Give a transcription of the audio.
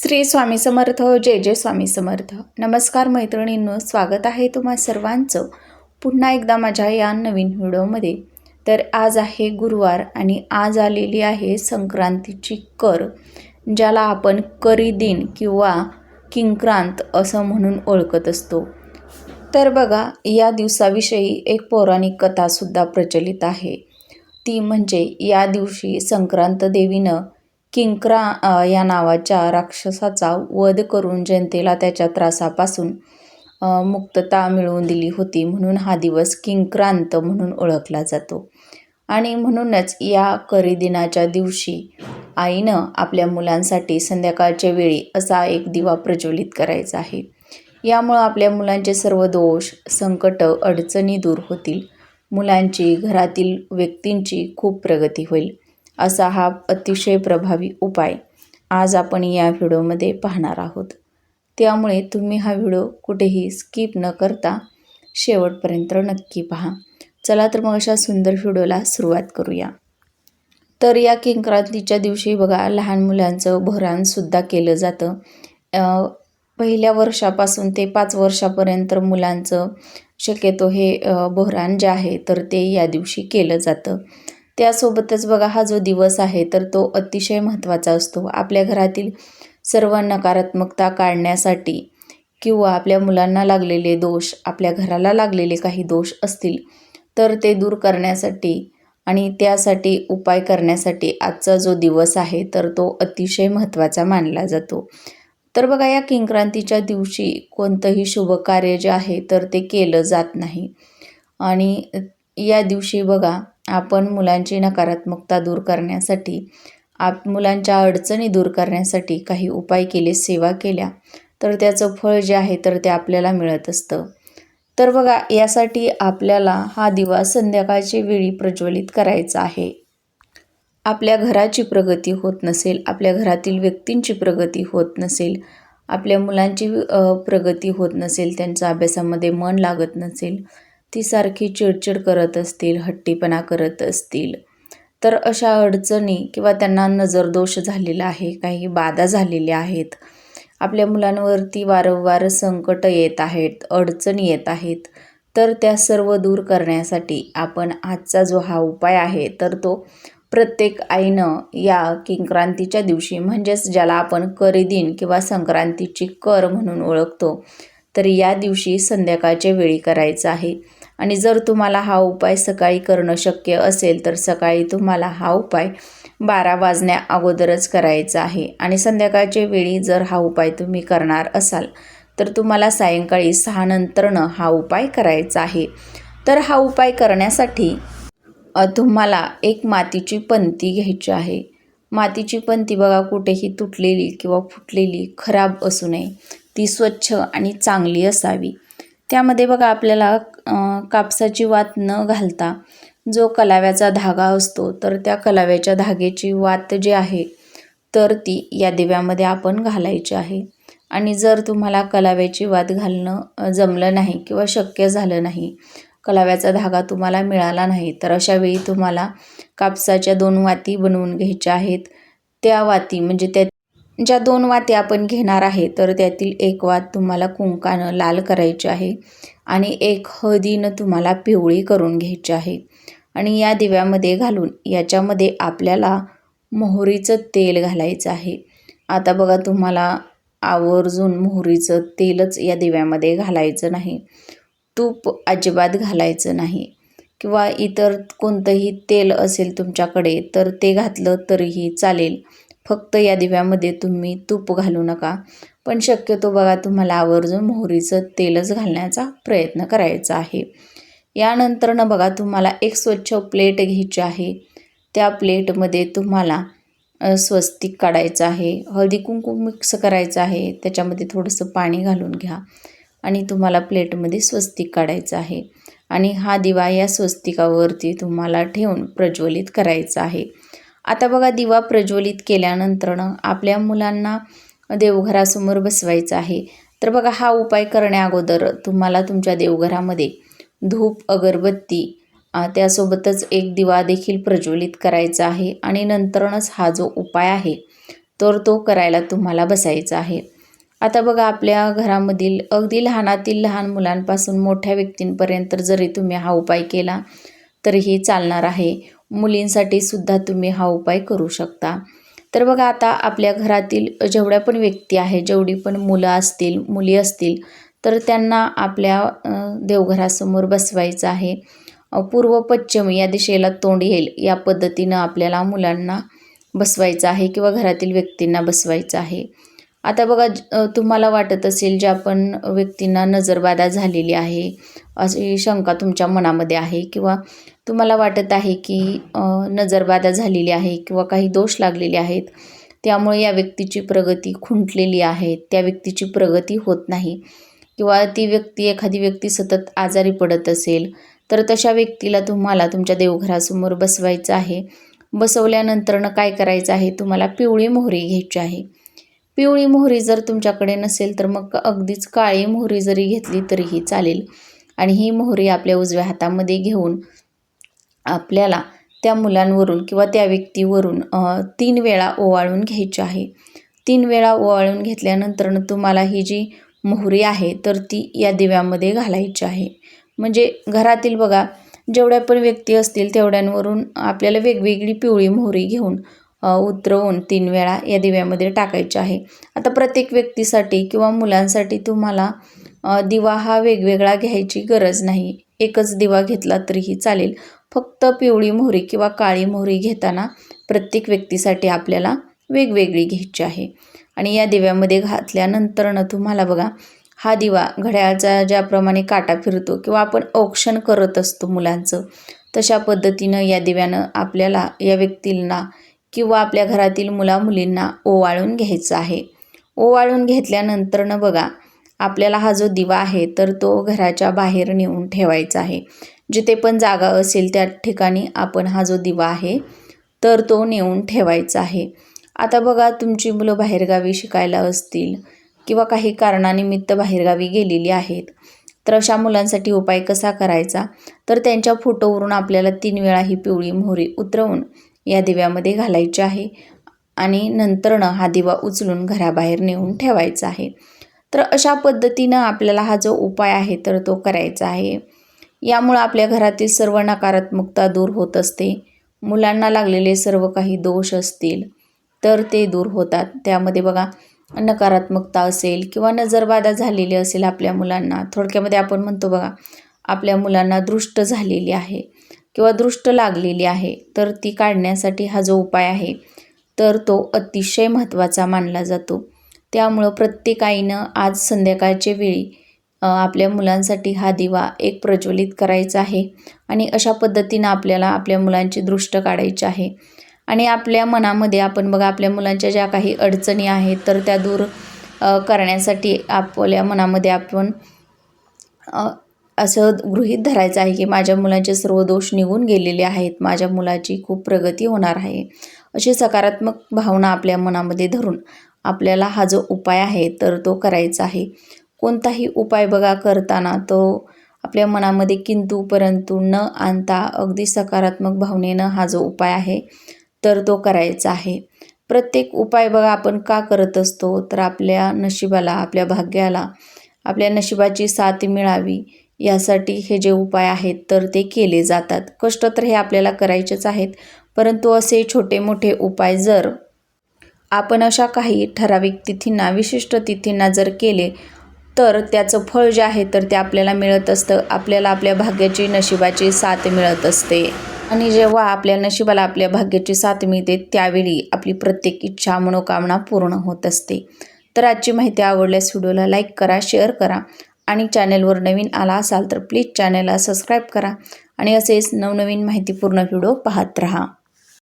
श्री स्वामी समर्थ. जय जय स्वामी समर्थ. नमस्कार मैत्रिणींनो, स्वागत आहे तुम्हा सर्वांचं पुन्हा एकदा माझ्या या नवीन व्हिडिओमध्ये. तर आज आहे गुरुवार आणि आज आलेली आहे संक्रांतीची कर, ज्याला आपण करी दिन किंवा किंक्रांत असं म्हणून ओळखत असतो. तर बघा, या दिवसाविषयी एक पौराणिक कथासुद्धा प्रचलित आहे. ती म्हणजे या दिवशी संक्रांत देवीनं किंक्रा या नावाच्या राक्षसाचा वध करून जनतेला त्याच्या त्रासापासून मुक्तता मिळवून दिली होती. म्हणून हा दिवस किंक्रांत म्हणून ओळखला जातो. आणि म्हणूनच या करी दिनाच्या दिवशी आईनं आपल्या मुलांसाठी संध्याकाळच्या वेळी असा एक दिवा प्रज्वलित करायचा आहे. यामुळं आपल्या मुलांचे सर्व दोष, संकट, अडचणी दूर होतील. मुलांची, घरातील व्यक्तींची खूप प्रगती होईल. असा हा अतिशय प्रभावी उपाय आज आपण या व्हिडिओमध्ये पाहणार आहोत. त्यामुळे तुम्ही हा व्हिडिओ कुठेही स्किप न करता शेवटपर्यंत नक्की पहा. चला तर मग अशा सुंदर व्हिडिओला सुरुवात करूया. तर या किंक्रांतीच्या दिवशी बघा, लहान मुलांचं बहरानसुद्धा केलं जातं. पहिल्या वर्षापासून ते 5 वर्षापर्यंत मुलांचं शक्यतो हे बहरान जे आहे तर ते या दिवशी केलं जातं. त्यासोबतच बघा, हा जो दिवस आहे तर तो अतिशय महत्त्वाचा असतो. आपल्या घरातील सर्व नकारात्मकता काढण्यासाठी किंवा आपल्या मुलांना लागलेले दोष, आपल्या घराला लागलेले काही दोष असतील तर ते दूर करण्यासाठी आणि त्यासाठी उपाय करण्यासाठी आजचा जो दिवस आहे तर तो अतिशय महत्त्वाचा मानला जातो. तर बघा, या किंक्रांतीच्या दिवशी कोणतंही शुभ कार्य जे आहे तर ते केलं जात नाही. आणि या दिवशी बघा, आपण मुलांची नकारात्मकता दूर करण्यासाठी, मुलांच्या अडचणी दूर करण्यासाठी काही उपाय केले, सेवा केल्या तर त्याचं फळ जे आहे तर ते आपल्याला मिळत असतं. तर बघा, यासाठी आपल्याला हा दिवा संध्याकाळच्या वेळी प्रज्वलित करायचा आहे. आपल्या घराची प्रगती होत नसेल, आपल्या घरातील व्यक्तींची प्रगती होत नसेल, आपल्या मुलांची प्रगती होत नसेल, त्यांच्या अभ्यासामध्ये मन लागत नसेल, ती सारखी चिडचिड करत असतील, हट्टीपणा करत असतील, तर अशा अडचणी किंवा त्यांना नजरदोष झालेला आहे, काही बाधा झालेल्या आहेत, आपल्या मुलांवरती वारंवार संकट येत आहेत, अडचणी येत आहेत, तर त्या सर्व दूर करण्यासाठी आपण आजचा जो हा उपाय आहे तर तो प्रत्येक आईनं या किंक्रांतीच्या दिवशी, म्हणजेच ज्याला आपण करी दिन किंवा संक्रांतीची कर म्हणून ओळखतो, तर या दिवशी संध्याकाळच्या वेळी करायचा आहे. आणि जर तुम्हाला हा उपाय सकाळी करणं शक्य असेल तर सकाळी तुम्हाला हा उपाय 12 वाजण्या अगोदरच करायचा आहे. आणि संध्याकाळच्या वेळी जर हा उपाय तुम्ही करणार असाल तर तुम्हाला सायंकाळी 6 नंतरनं हा उपाय करायचा आहे. तर हा उपाय करण्यासाठी तुम्हाला एक मातीची पंती घ्यायची आहे. मातीची पंती बघा, कुठेही तुटलेली किंवा फुटलेली, खराब असू नये, ती स्वच्छ आणि चांगली असावी. त्यामध्ये बघा, आपल्याला कापसाची वात न घालता जो कलाव्याचा धागा असतो तर त्या कलाव्याच्या धाग्याची वात जी आहे तर ती या दिव्यामध्ये आपण घालायची आहे. आणि जर तुम्हाला कलाव्याची वात घालणं जमलं नाही किंवा शक्य झालं नाही, कलाव्याचा धागा तुम्हाला मिळाला नाही, तर अशा वेळी तुम्हाला कापसाच्या 2 वाती बनवून घ्यायच्या आहेत. त्या वाती म्हणजे त्या ज्या 2 वाती आपण घेणार आहे तर त्यातील एक वात तुम्हाला कुंकानं लाल करायची आहे आणि एक हळदीनं तुम्हाला पिवळी करून घ्यायची आहे. आणि या दिव्यामध्ये घालून याच्यामध्ये आपल्याला मोहरीचं तेल घालायचं आहे. आता बघा, तुम्हाला आवर्जून मोहरीचं तेलच या दिव्यामध्ये घालायचं नाही, तूप अजिबात घालायचं नाही, किंवा इतर कोणतंही तेल असेल तुमच्याकडे तर ते घातलं तरीही चालेल. फक्त या दिव्यामध्ये तुम्ही तूप घालू नका. पण शक्यतो बघा, तुम्हाला आवर्जून मोहरीचं तेलच घालण्याचा प्रयत्न करायचा आहे. यानंतरनं बघा, तुम्हाला एक स्वच्छ प्लेट घ्यायची आहे. त्या प्लेटमध्ये तुम्हाला स्वस्तिक काढायचं आहे, हळदी कुंकू मिक्स करायचं आहे, त्याच्यामध्ये थोडंसं पाणी घालून घ्या आणि तुम्हाला प्लेटमध्ये स्वस्तिक काढायचं आहे. आणि हा दिवा या स्वस्तिकावरती तुम्हाला ठेवून प्रज्वलित करायचा आहे. आता बघा, दिवा प्रज्वलित केल्यानंतरनं आपल्या मुलांना देवघरासमोर बसवायचं आहे. तर बघा, हा उपाय करण्या अगोदर तुम्हाला तुमच्या देवघरामध्ये धूप, अगरबत्ती, त्यासोबतच एक दिवा देखील प्रज्वलित करायचा आहे. आणि नंतरच हा जो उपाय आहे तर तो करायला तुम्हाला बसायचा आहे. आता बघा, आपल्या घरामधील अगदी लहानातील लहान मुलांपासून मोठ्या व्यक्तींपर्यंत जरी तुम्ही हा उपाय केला तरीही चालणार आहे. मुलींसाठी सुद्धा तुम्ही हा उपाय करू शकता. तर बघा, आता आपल्या घरातील जेवढ्या पण व्यक्ती आहेत, जेवढी पण मुलं असतील, मुली असतील, तर त्यांना आपल्या देवघरासमोर बसवायचं आहे. पूर्व पश्चिम या दिशेला तोंड येईल या पद्धतीनं आपल्याला मुलांना बसवायचं आहे किंवा घरातील व्यक्तींना बसवायचं आहे. आता बघा, तुम्हाला वाटत असेल ज्या पण व्यक्तींना नजरबाधा झालेली आहे, अशी शंका तुमच्या मनामध्ये आहे, किंवा तुम्हाला वाटत आहे की नजरबाधा झालेली आहे किंवा काही दोष लागलेले आहेत, त्यामुळे या व्यक्तीची प्रगती खुंटलेली आहे, त्या व्यक्तीची प्रगती होत नाही, किंवा एखादी व्यक्ती सतत आजारी पडत असेल, तर तशा व्यक्तीला तुम्हाला तुमच्या देवघरासमोर बसवायचं आहे. बसवल्यानंतरनं काय करायचं आहे, तुम्हाला पिवळी मोहरी घ्यायची आहे. पिवळी मोहरी जर तुमच्याकडे नसेल तर मग अगदीच काळी मोहरी जरी घेतली तरीही चालेल. आणि ही मोहरी आपल्या उजव्या हातामध्ये घेऊन आपल्याला त्या मुलांवरून किंवा त्या व्यक्तीवरून 3 वेळा ओवाळून घ्यायची आहे. 3 वेळा ओवाळून घेतल्यानंतर तुम्हाला ही जी मोहरी आहे तर ती या दिव्यामध्ये घालायची आहे. म्हणजे घरातील बघा, जेवढ्या पण व्यक्ती असतील तेवढ्यांवरून आपल्याला वेगवेगळी पिवळी मोहरी घेऊन उतरवून 3 वेळा या दिव्यामध्ये टाकायचे आहे. आता प्रत्येक व्यक्तीसाठी किंवा मुलांसाठी तुम्हाला दिवा हा वेगवेगळा घ्यायची गरज नाही. एकच दिवा घेतला तरीही चालेल. फक्त पिवळी मोहरी किंवा काळी मोहरी घेताना प्रत्येक व्यक्तीसाठी आपल्याला वेगवेगळी घ्यायची आहे. आणि या दिव्यामध्ये घातल्यानंतरनं तुम्हाला बघा, हा दिवा घड्याळाचा ज्याप्रमाणे काटा फिरतो किंवा आपण औक्षण करत असतो मुलांचं, तशा पद्धतीनं या दिव्यानं आपल्याला या व्यक्तींना किंवा आपल्या घरातील मुलामुलींना ओवाळून घ्यायचं आहे. ओवाळून घेतल्यानंतरनं बघा, आपल्याला हा जो दिवा आहे तर तो घराच्या बाहेर नेऊन ठेवायचा आहे. जिथे पण जागा असेल त्या ठिकाणी आपण हा जो दिवा आहे तर तो नेऊन ठेवायचा आहे. आता बघा, तुमची मुलं बाहेरगावी शिकायला असतील किंवा काही कारणानिमित्त बाहेरगावी गेलेली आहेत, तर अशा मुलांसाठी उपाय कसा करायचा, तर त्यांच्या फोटोवरून आपल्याला 3 वेळा ही पिवळी मोहरी उतरवून या दिव्यामध्ये घालायची आहे आणि नंतरनं हा दिवा उचलून घराबाहेर नेऊन ठेवायचा आहे. तर अशा पद्धतीनं आपल्याला हा जो उपाय आहे तर तो करायचा आहे. यामुळं आपल्या घरातील सर्व नकारात्मकता दूर होत असते. मुलांना लागलेले सर्व काही दोष असतील तर ते दूर होतात. त्यामध्ये बघा, नकारात्मकता असेल किंवा नजरबाधा झालेली असेल आपल्या मुलांना, थोडक्यामध्ये आपण म्हणतो बघा, आपल्या मुलांना दृष्ट झालेली आहे किंवा दृष्ट लागलेली आहे, तर ती काढण्यासाठी हा जो उपाय आहे तर तो अतिशय महत्त्वाचा मानला जातो. त्यामुळं प्रत्येक आईनं आज संध्याकाळच्या वेळी आपल्या मुलांसाठी हा दिवा एक प्रज्वलित करायचा आहे आणि अशा पद्धतीनं आपल्याला आपल्या मुलांची दृष्ट काढायची आहे. आणि आपल्या मनामध्ये आपण बघा, आपल्या मुलांच्या ज्या काही अडचणी आहेत तर त्या दूर करण्यासाठी आपल्या मनामध्ये आपण असं गृहीत धरायचं आहे की माझ्या मुलांचे सर्व दोष निघून गेलेले आहेत, माझ्या मुलाची खूप प्रगती होणार आहे. अशी सकारात्मक भावना आपल्या मनामध्ये धरून आपल्याला हा जो उपाय आहे तर तो करायचा आहे. कोणताही उपाय बघा करताना तो आपल्या मनामध्ये किंतु परंतु न आणता अगदी सकारात्मक भावनेनं हा जो उपाय आहे तर तो करायचा आहे. प्रत्येक उपाय बघा आपण का करत असतो, तर आपल्या नशिबाला, आपल्या भाग्याला, आपल्या नशिबाची साथ मिळावी यासाठी हे जे उपाय आहेत तर ते केले जातात. कष्ट तर हे आपल्याला करायचेच आहेत, परंतु असे छोटे मोठे उपाय जर आपण अशा काही ठराविक तिथींना, विशिष्ट तिथींना जर केले तर त्याचं फळ जे आहे तर ते आपल्याला मिळत असतं. आपल्याला आपल्या भाग्याची, नशिबाची साथ मिळत असते. आणि जेव्हा आपल्या नशिबाला, आपल्या भाग्याची साथ मिळते त्यावेळी आपली प्रत्येक इच्छा, मनोकामना पूर्ण होत असते. तर आजची माहिती आवडल्यास व्हिडिओला लाईक करा, शेअर करा आणि चॅनलवर नवीन आला असाल तर प्लीज चॅनलला सबस्क्राईब करा आणि असेच नवनवीन माहितीपूर्ण व्हिडिओ पाहत राहा.